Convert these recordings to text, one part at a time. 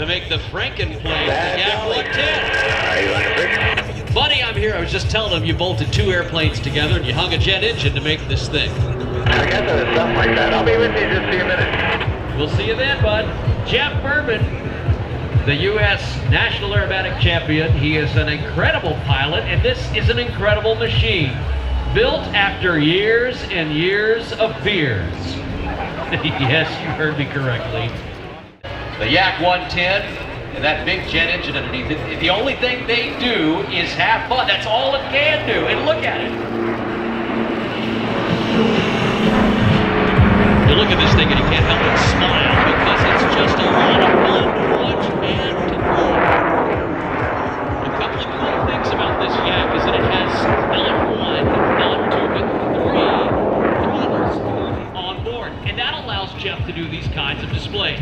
to make the Franken play to Yak110. Buddy, I'm here. I was just telling him you bolted 2 airplanes together and you hung a jet engine to make this thing. I guess it was something like that. I'll be with you in just a few minutes. We'll see you then, bud. Jeff Bourbon, the U.S. National Aerobatic Champion. He is an incredible pilot, and this is an incredible machine. Built after years and years of fears. Yes, you heard me correctly. The Yak110 and that big jet engine underneath it. The only thing they do is have fun. That's all it can do. And look at it. You look at this thing and you can't help but smile because it's just a lot of fun to watch and to fly. A couple of cool things about this Yak is that it has not 1, not 2, but 3 throttles on board. And that allows Jeff to do these kinds of displays.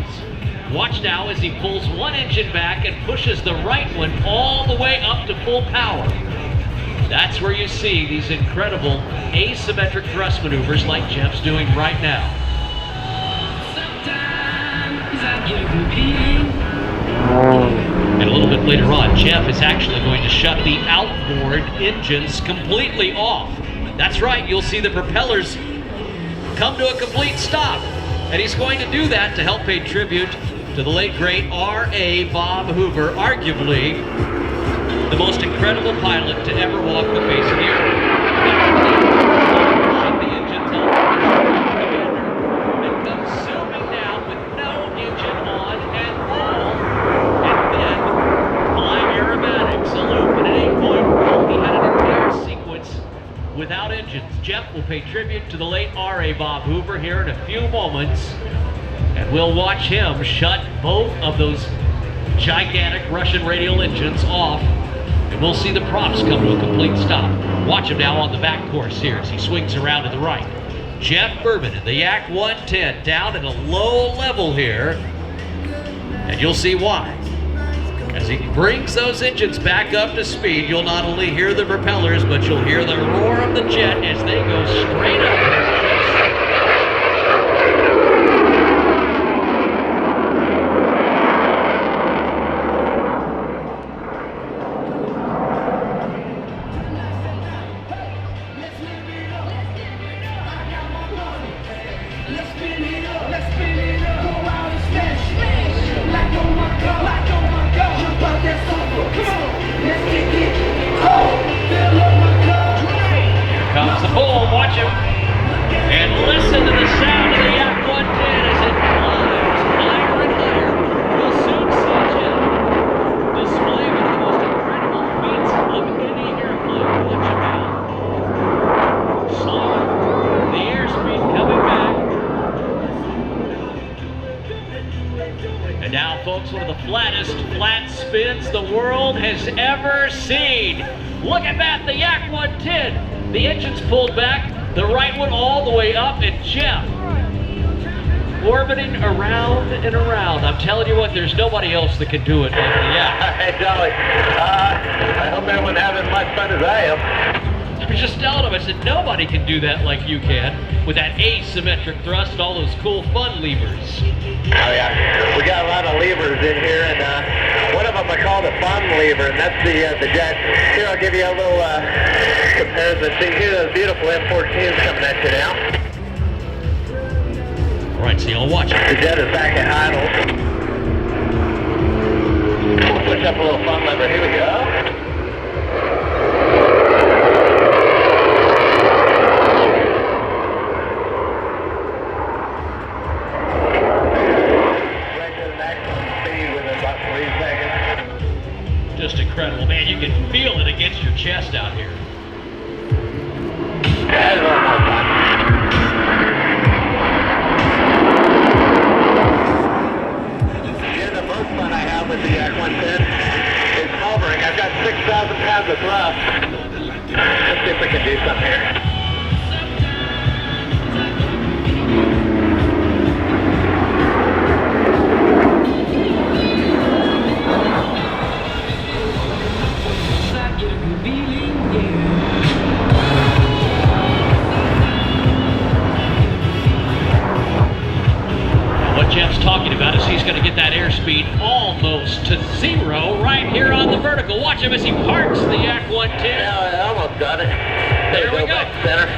Watch now as he pulls one engine back and pushes the right one all the way up to full power. That's where you see these incredible asymmetric thrust maneuvers like Jeff's doing right now. And a little bit later on, Jeff is actually going to shut the outboard engines completely off. That's right, you'll see the propellers come to a complete stop. And he's going to do that to help pay tribute to the late, great R.A. Bob Hoover, arguably the most incredible pilot to ever walk the face of the earth. Shut the engines off and come zooming down with no engine on at all. And then fly aerobatics, a loop at an 8-point roll. He had an entire sequence without engines. Jeff will pay tribute to the late R.A. Bob Hoover here in a few moments. And we'll watch him shut both of those gigantic Russian radial engines off. And we'll see the props come to a complete stop. Watch him now on the back course here as he swings around to the right. Jeff Bourbon in the Yak110 down at a low level here. And you'll see why. As he brings those engines back up to speed, you'll not only hear the propellers, but you'll hear the roar of the jet as they go straight up. Comes the bull, watch him, and listen to the sound of the Yak110 as it climbs higher and higher. We'll soon see Jeff display one of the most incredible feats of any airplane. Watch him now. Slow, the airspeed coming back. And now, folks, one of the flattest flat spins the world has ever seen. Look at that, the Yak110. The engine's pulled back, the right one all the way up, and Jeff orbiting around and around. I'm telling you what, there's nobody else that can do it like the Yak. Hey, Dolly, I hope everyone's having as much fun as I am. I was just telling him, I said, nobody can do that like you can, with that asymmetric thrust and all those cool fun levers. Oh yeah, we got a lot of levers in here, and one of them I call the fun lever, and that's the jet. Here, I'll give you a little comparison. See, here those beautiful M14s coming at you now. All right, so y'all watch it. The jet is back at idle. We'll push up a little fun lever. Here we go. Just incredible, man. You can feel it against your chest out here. That is all my fun. Yeah, the most fun I have with the Yak110 is hovering. I've got 6,000 pounds of thrust. Let's see if we can do something here. Jeff's talking about is he's going to get that airspeed airspeed almost to 0 right here on the vertical. Watch him as he parks the Yak110. Yeah, I almost got it. There we go. Back center.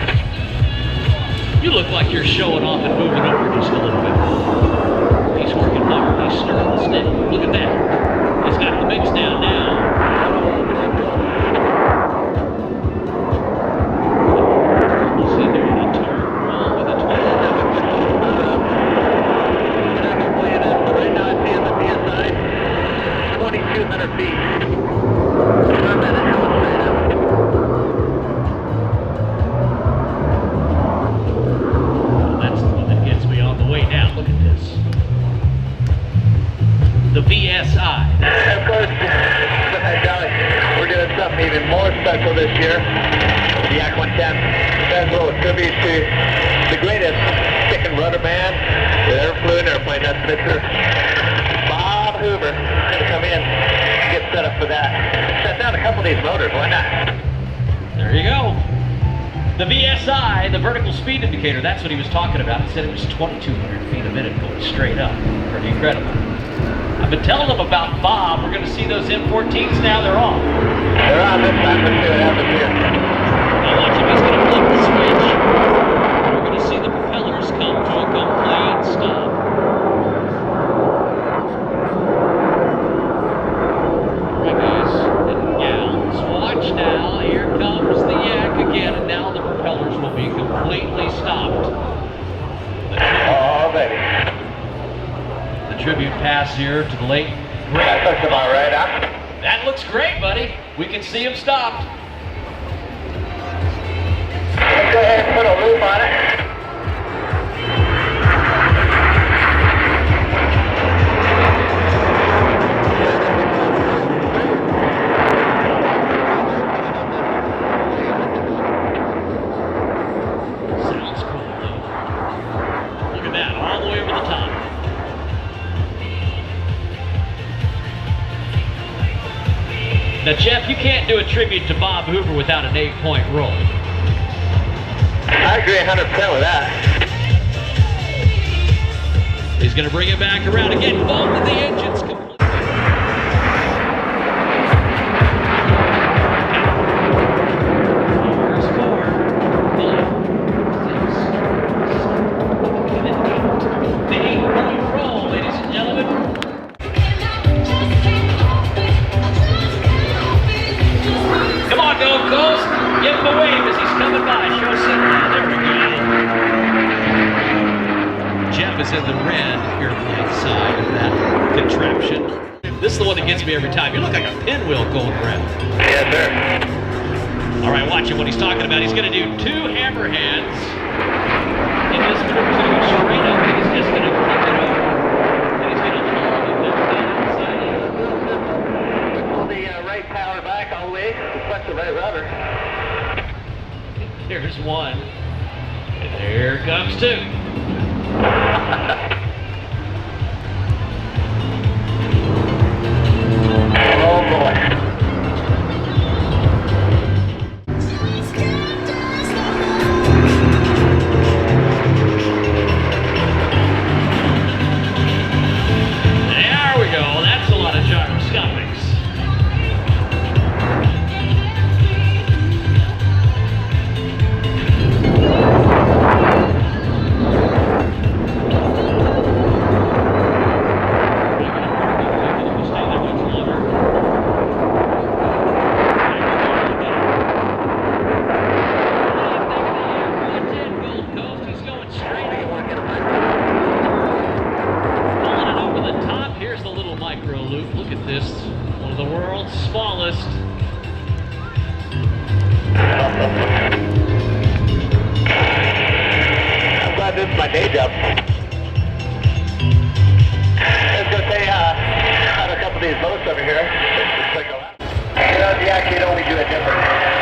You look like you're showing off and moving over just a little bit. He's working hard. He's stirring the stick. Look at that. He's got the mix down now. We'll see there in a turn roll with a 20. Right now I see him at the inside. 2,200 feet. Per minute. That's the one that gets me on the way down. Look at this. The VSI. And of course, we're doing something even more special this year. The Yak110. That's a little tribute to the greatest stick and rudder man that ever flew an airplane. That's Mr. Bob Hoover. He's going to come in and get set up for that. Set down a couple of these motors. Why not? There you go. The VSI, the vertical speed indicator, that's what he was talking about. He said it was 2,200 feet a minute going straight up. Pretty incredible. I've been telling them about Bob. We're going to see those M14s now. They're on. They're on this time. Let's see what happens here. Now watch him. He's going to flip the switch. We're going to see the propellers come to a complete stop. All right, guys and gals, watch now. Here comes the Yak again, and now the propellers will be completely stopped. Oh, baby. The tribute pass here to the late great. That looks about right, huh? That looks great, buddy. We can see him stopped. Let's go ahead and put a loop on it. Sounds cool, though. Look at that, all the way over the top. Now, Jeff, you can't do a tribute to Bob Hoover without an 8-point roll. I agree 100% with that. He's going to bring it back around again. Both of the engines complete. Here's 4, 5, 6, 7, and 8. The 8-point roll, ladies and gentlemen. Come on, Gold Coast. Give him a wave as he's coming by. Show signal. There we go. Jeff is in the red airplane side of that contraption. This is the one that gets me every time. You look like a pinwheel going around. Yes, sir. All right, watch him what he's talking about. He's going to do 2 hammer hands. In this maneuver, he's going to go straight up, and he's just going to flip it over. And he's going to hold it down inside out. Pull the right power back all the way. Push the right rudder. There's 1. And there comes 2. Oh boy. There we go. That's a lot of gyroscopics. Look at this, one of the world's smallest. I'm glad this is my day job. Let's go say, have a couple of these boats over here. You know, the Yak, you know, we do it different.